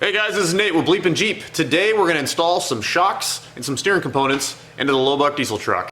Hey guys, this is Nate with BleepinJeep. Today we're going to install some shocks and some steering components into the low buck diesel truck.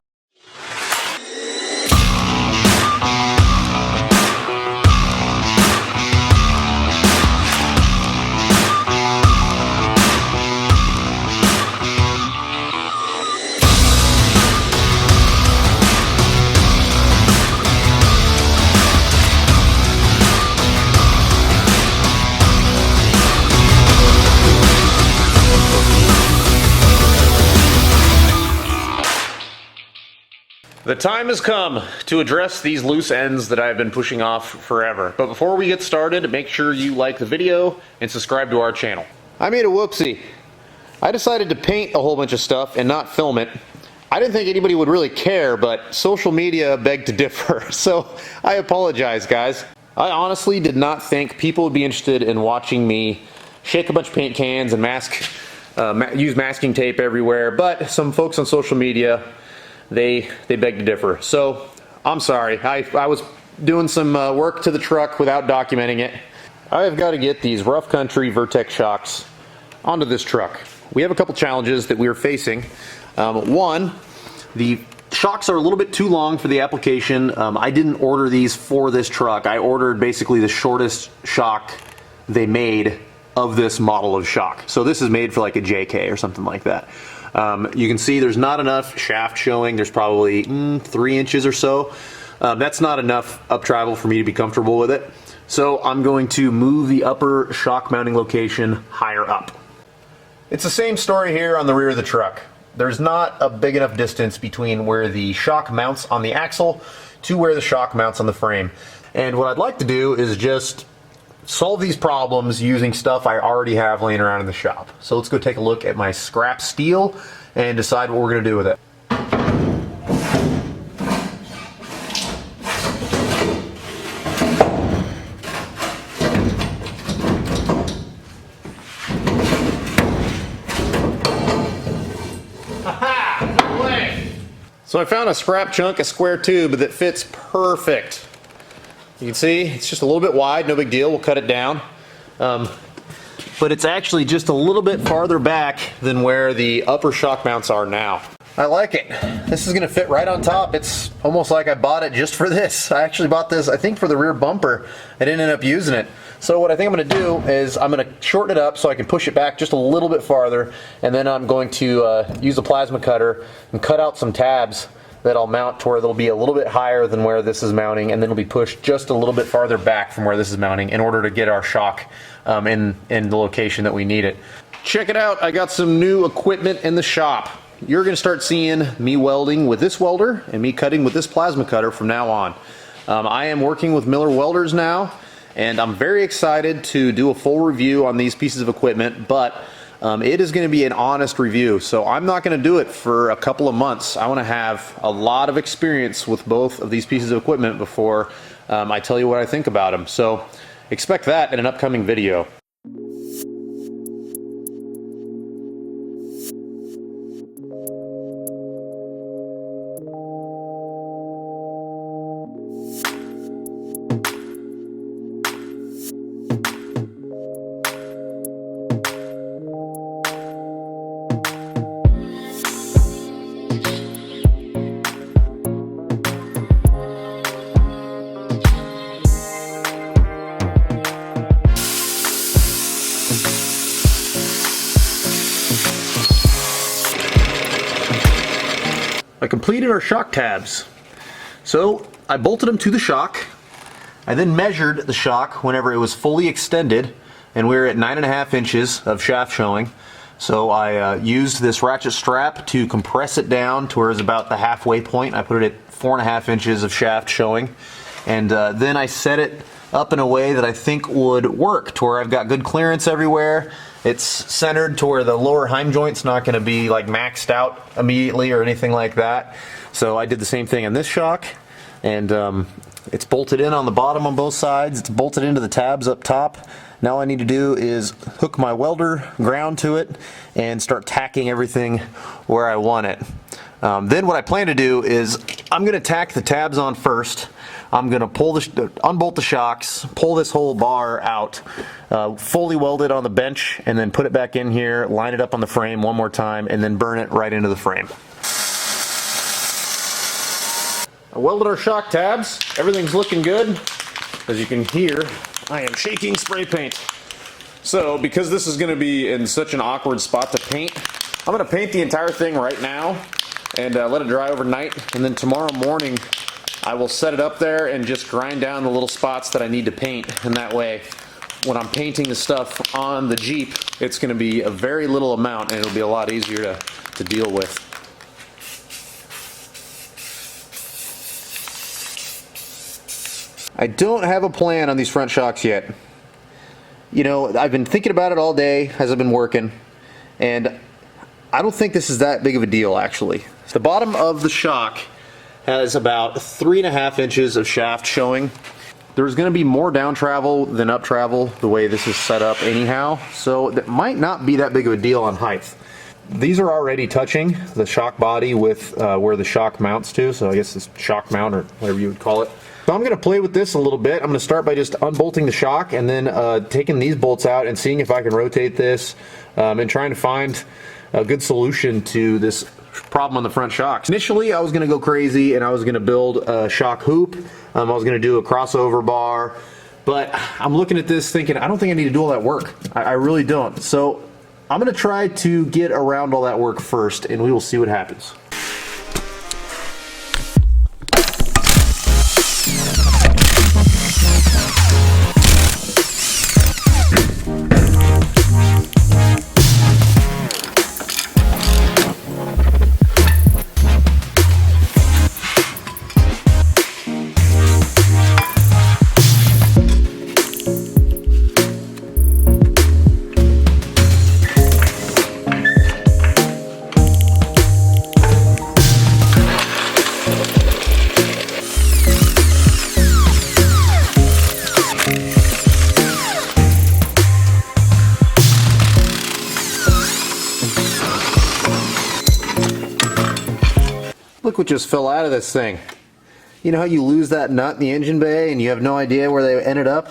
The time has come to address these loose ends that I've been pushing off forever. But before we get started, make sure you like the video and subscribe to our channel. I made a whoopsie. I decided to paint a whole bunch of stuff and not film it. I didn't think anybody would really care, but social media begged to differ. So I apologize, guys. I honestly did not think people would be interested in watching me shake a bunch of paint cans and use masking tape everywhere, but some folks on social media, they beg to differ. So I'm sorry. I was doing some work to the truck without documenting it. I've got to get these rough country Vertex shocks onto this truck. We have a couple challenges that we are facing. One, the shocks are a little bit too long for the application. I didn't order these for this truck. I ordered basically the shortest shock they made of this model of shock. So this is made for like a JK or something like that. You can see there's not enough shaft showing. There's probably 3 inches or so. That's not enough up travel for me to be comfortable with it. So I'm going to move the upper shock mounting location higher up. It's the same story here on the rear of the truck. There's not a big enough distance between where the shock mounts on the axle to where the shock mounts on the frame. And what I'd like to do is just solve these problems using stuff I already have laying around in the shop. So let's go take a look at my scrap steel and decide what we're going to do with it. Aha! No way! So I found a scrap chunk, a square tube that fits perfect. You can see it's just a little bit wide, no big deal, we'll cut it down. But it's actually just a little bit farther back than where the upper shock mounts are now. I like it. This is gonna fit right on top. It's almost like I bought it just for this. I actually bought this, I think, for the rear bumper. I didn't end up using it. So what I think I'm gonna do is I'm gonna shorten it up so I can push it back just a little bit farther, and then I'm going to use a plasma cutter and cut out some tabs that I'll mount to where they'll be a little bit higher than where this is mounting, and then it'll be pushed just a little bit farther back from where this is mounting in order to get our shock in the location that we need it. Check it out, I got some new equipment in the shop. You're gonna start seeing me welding with this welder and me cutting with this plasma cutter from now on. I am working with Miller Welders now, and I'm very excited to do a full review on these pieces of equipment, but it is going to be an honest review, so I'm not going to do it for a couple of months. I want to have a lot of experience with both of these pieces of equipment before I tell you what I think about them. So expect that in an upcoming video. I completed our shock tabs. So I bolted them to the shock. I then measured the shock whenever it was fully extended, and we were at 9.5 inches of shaft showing. So I used this ratchet strap to compress it down to where it's about the halfway point. I put it at 4.5 inches of shaft showing, and then I set it up in a way that I think would work to where I've got good clearance everywhere. It's centered to where the lower heim joint's not going to be like maxed out immediately or anything like that. So I did the same thing on this shock, and it's bolted in on the bottom on both sides. It's bolted into the tabs up top. Now all I need to do is hook my welder ground to it and start tacking everything where I want it. Then what I plan to do is I'm going to tack the tabs on first. I'm going to unbolt the shocks, pull this whole bar out, fully weld it on the bench, and then put it back in here, line it up on the frame one more time, and then burn it right into the frame. I welded our shock tabs. Everything's looking good. As you can hear, I am shaking spray paint. So, because this is going to be in such an awkward spot to paint, I'm going to paint the entire thing right now and let it dry overnight, and then tomorrow morning I will set it up there and just grind down the little spots that I need to paint, and that way when I'm painting the stuff on the Jeep, it's going to be a very little amount and it'll be a lot easier to deal with. I don't have a plan on these front shocks yet. You know, I've been thinking about it all day as I've been working, and I don't think this is that big of a deal actually. The bottom of the shock has about 3.5 inches of shaft showing. There's going to be more down travel than up travel the way this is set up anyhow, so that might not be that big of a deal on height. These are already touching the shock body with where the shock mounts to, so I guess it's shock mount or whatever you would call it. So I'm going to play with this a little bit. I'm going to start by just unbolting the shock and then taking these bolts out and seeing if I can rotate this and trying to find a good solution to this problem on the front shocks. Initially I was going to go crazy and I was going to build a shock hoop. I was going to do a crossover bar, but I'm looking at this thinking I don't think I need to do all that work. I really don't. So I'm going to try to get around all that work first and we will see what happens. Look what just fell out of this thing. You know how you lose that nut in the engine bay and you have no idea where they ended up?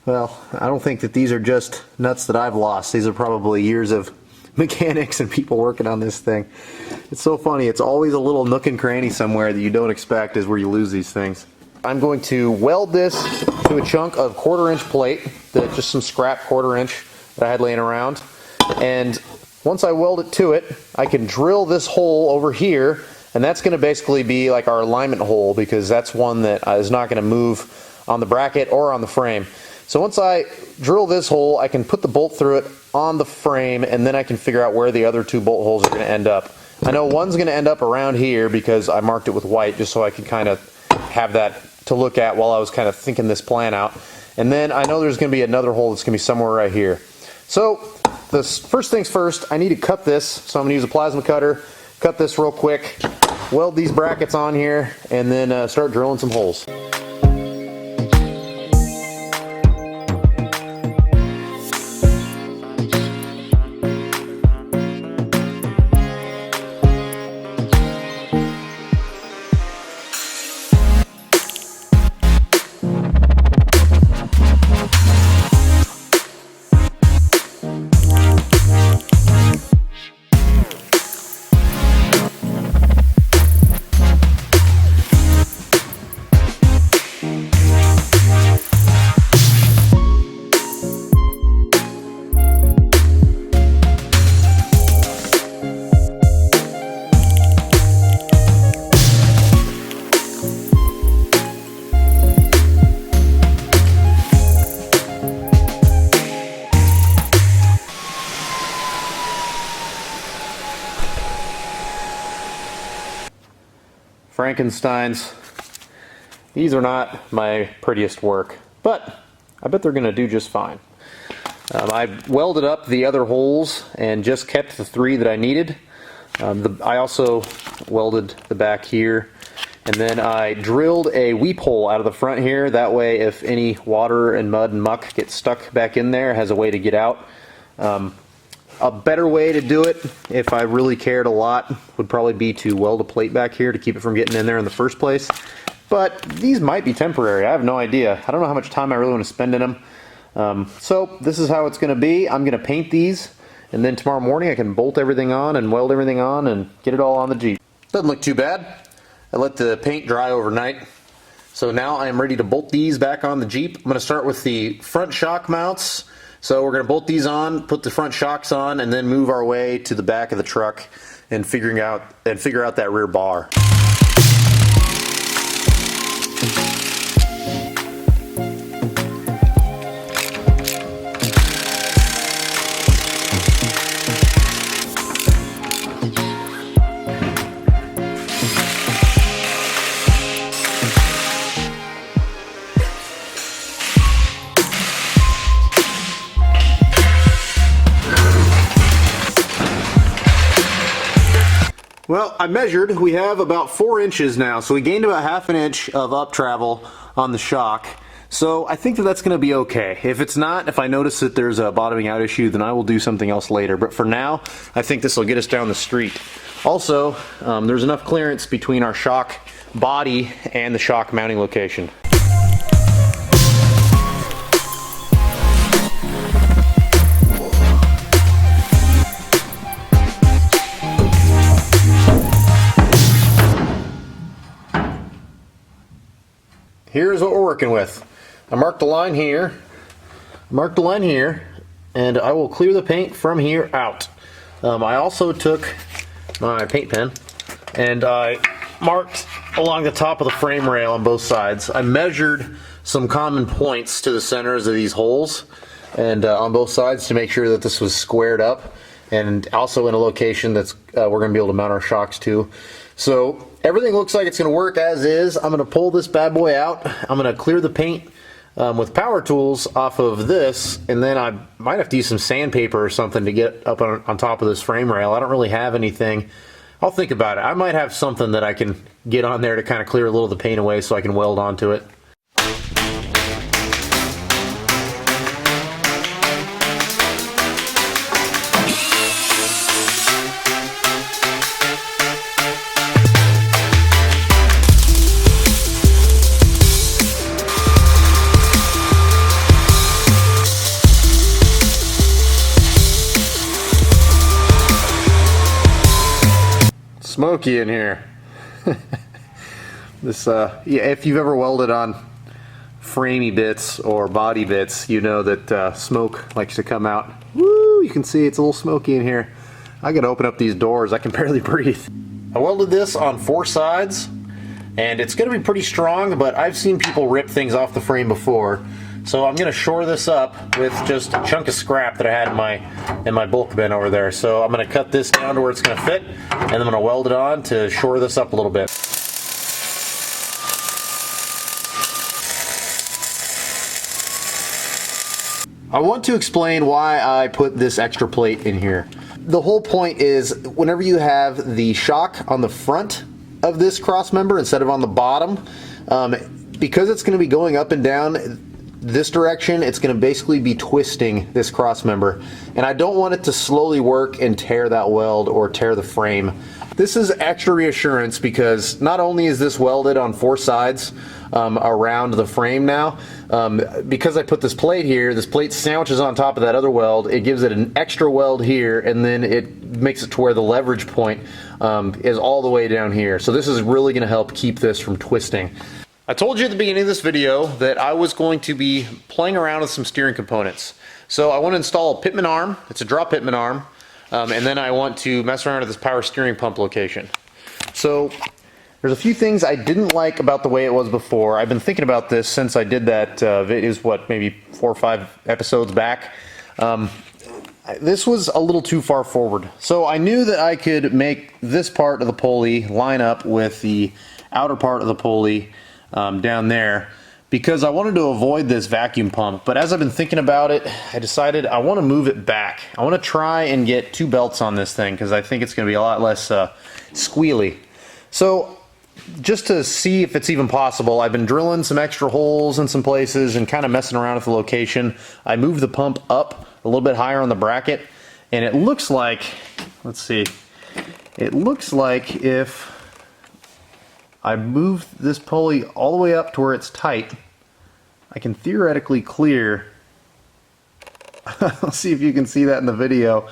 Well, I don't think that these are just nuts that I've lost. These are probably years of mechanics and people working on this thing. It's so funny. It's always a little nook and cranny somewhere that you don't expect is where you lose these things. I'm going to weld this to a chunk of 1/4 inch plate, just some scrap 1/4 inch that I had laying around. And once I weld it to it, I can drill this hole over here, and that's going to basically be like our alignment hole because that's one that is not going to move on the bracket or on the frame. So once I drill this hole, I can put the bolt through it on the frame, and then I can figure out where the other 2 bolt holes are going to end up. I know one's going to end up around here because I marked it with white just so I could kind of have that to look at while I was kind of thinking this plan out. And then I know there's going to be another hole that's going to be somewhere right here. So the first things first, I need to cut this. So I'm going to use a plasma cutter, cut this real quick, weld these brackets on here, and then start drilling some holes. Frankensteins. These are not my prettiest work, but I bet they're going to do just fine. I welded up the other holes and just kept the 3 that I needed. I also welded the back here, and then I drilled a weep hole out of the front here. That way if any water and mud and muck gets stuck back in there, it has a way to get out. A better way to do it, if I really cared a lot, would probably be to weld a plate back here to keep it from getting in there in the first place. But these might be temporary. I have no idea. I don't know how much time I really want to spend in them. So this is how it's going to be. I'm going to paint these, and then tomorrow morning I can bolt everything on and weld everything on and get it all on the Jeep. Doesn't look too bad. I let the paint dry overnight. So now I am ready to bolt these back on the Jeep. I'm going to start with the front shock mounts. So we're going to bolt these on, put the front shocks on, and then move our way to the back of the truck and figure out that rear bar. Well, I measured, we have about 4 inches now, so we gained about ½ inch of up travel on the shock. So I think that that's going to be okay. If it's not, if I notice that there's a bottoming out issue, then I will do something else later. But for now, I think this will get us down the street. Also, there's enough clearance between our shock body and the shock mounting location. Here's what we're working with. I marked the line here, and I will clear the paint from here out. I also took my paint pen and I marked along the top of the frame rail on both sides. I measured some common points to the centers of these holes and on both sides to make sure that this was squared up, and also in a location that's we're going to be able to mount our shocks to. So everything looks like it's going to work as is. I'm going to pull this bad boy out. I'm going to clear the paint with power tools off of this, and then I might have to use some sandpaper or something to get up on top of this frame rail. I don't really have anything. I'll think about it. I might have something that I can get on there to kind of clear a little of the paint away so I can weld onto it. Smoky in here. This yeah, if you've ever welded on framey bits or body bits, you know that smoke likes to come out. Woo, you can see it's a little smoky in here. I gotta open up these doors, I can barely breathe. I welded this on 4 sides, and it's gonna be pretty strong, but I've seen people rip things off the frame before. So I'm gonna shore this up with just a chunk of scrap that I had in my bulk bin over there. So I'm gonna cut this down to where it's gonna fit, and then I'm gonna weld it on to shore this up a little bit. I want to explain why I put this extra plate in here. The whole point is, whenever you have the shock on the front of this cross member instead of on the bottom, because it's gonna be going up and down this direction, it's going to basically be twisting this cross member, and I don't want it to slowly work and tear that weld or tear the frame. This is extra reassurance because not only is this welded on 4 sides around the frame now, because I put this plate here, this plate sandwiches on top of that other weld, it gives it an extra weld here, and then it makes it to where the leverage point is all the way down here. So this is really going to help keep this from twisting. I told you at the beginning of this video that I was going to be playing around with some steering components. So I want to install a pitman arm. It's a drop pitman arm. And then I want to mess around with this power steering pump location. So there's a few things I didn't like about the way it was before. I've been thinking about this since I did that video, maybe 4 or 5 episodes back. This was a little too far forward. So I knew that I could make this part of the pulley line up with the outer part of the pulley down there, because I wanted to avoid this vacuum pump. But as I've been thinking about it, I decided I want to move it back. I want to try and get 2 belts on this thing because I think it's going to be a lot less squealy. So just to see if it's even possible, I've been drilling some extra holes in some places and kind of messing around with the location. I moved the pump up a little bit higher on the bracket, And it looks like, let's see, it looks like if I move this pulley all the way up to where it's tight, I can theoretically clear, I'll see if you can see that in the video,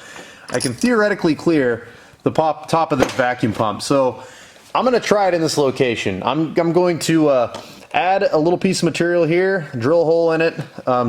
I can theoretically clear the top of this vacuum pump. So I'm going to try it in this location. I'm going to add a little piece of material here, drill a hole in it,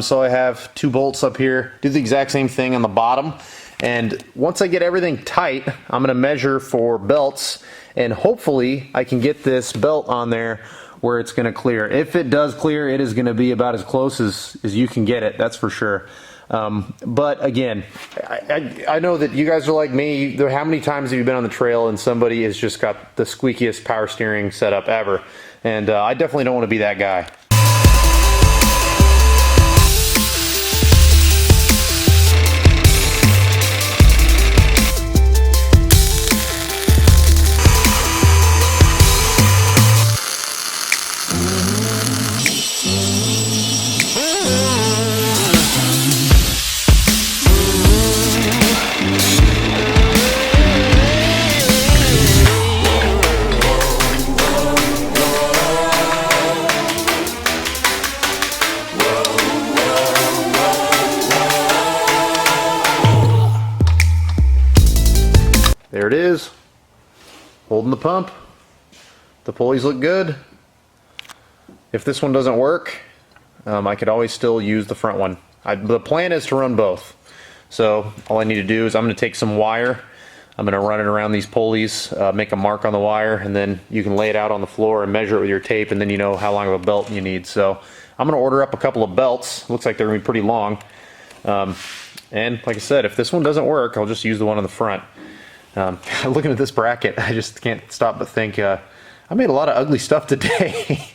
so I have 2 bolts up here, do the exact same thing on the bottom, and once I get everything tight, I'm going to measure for belts, and hopefully I can get this belt on there where it's going to clear. If it does clear, it is going to be about as close as you can get it, that's for sure. But again, I know that you guys are like me. How many times have you been on the trail and somebody has just got the squeakiest power steering setup ever? And I definitely don't want to be that guy. There it is, holding the pump. The pulleys look good. If this one doesn't work, I could always still use the front one. The plan is to run both. So all I need to do is I'm going to take some wire, I'm going to run it around these pulleys, make a mark on the wire, and then you can lay it out on the floor and measure it with your tape, and then you know how long of a belt you need. So I'm going to order up a couple of belts. Looks like they're going to be pretty long. And like I said, if this one doesn't work, I'll just use the one on the front. Looking at this bracket, I just can't stop but think, I made a lot of ugly stuff today.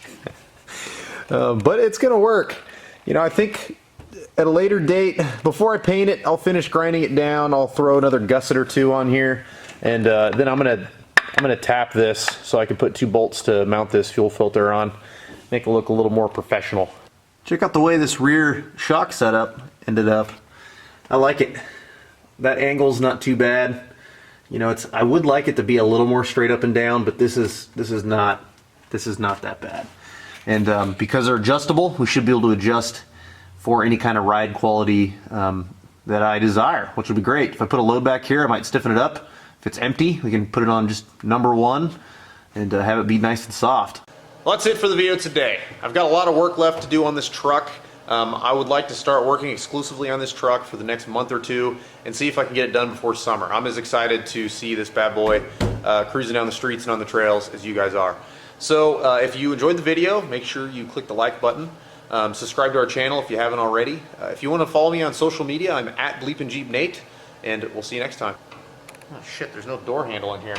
But it's gonna work. You know, I think at a later date, before I paint it, I'll finish grinding it down. I'll throw another gusset or 2 on here, and then I'm gonna tap this so I can put 2 bolts to mount this fuel filter on, make it look a little more professional. Check out the way this rear shock setup ended up. I like it. That angle's not too bad. You know, I would like it to be a little more straight up and down, but this is not that bad. And because they're adjustable, we should be able to adjust for any kind of ride quality that I desire, which would be great. If I put a load back here, I might stiffen it up. If it's empty, we can put it on just number 1 and have it be nice and soft. Well, that's it for the video today. I've got a lot of work left to do on this truck. I would like to start working exclusively on this truck for the next month or 2 and see if I can get it done before summer. I'm as excited to see this bad boy cruising down the streets and on the trails as you guys are. So if you enjoyed the video, make sure you click the like button. Subscribe to our channel if you haven't already. If you want to follow me on social media, I'm at BleepinJeep Nate, and we'll see you next time. Oh shit, there's no door handle in here.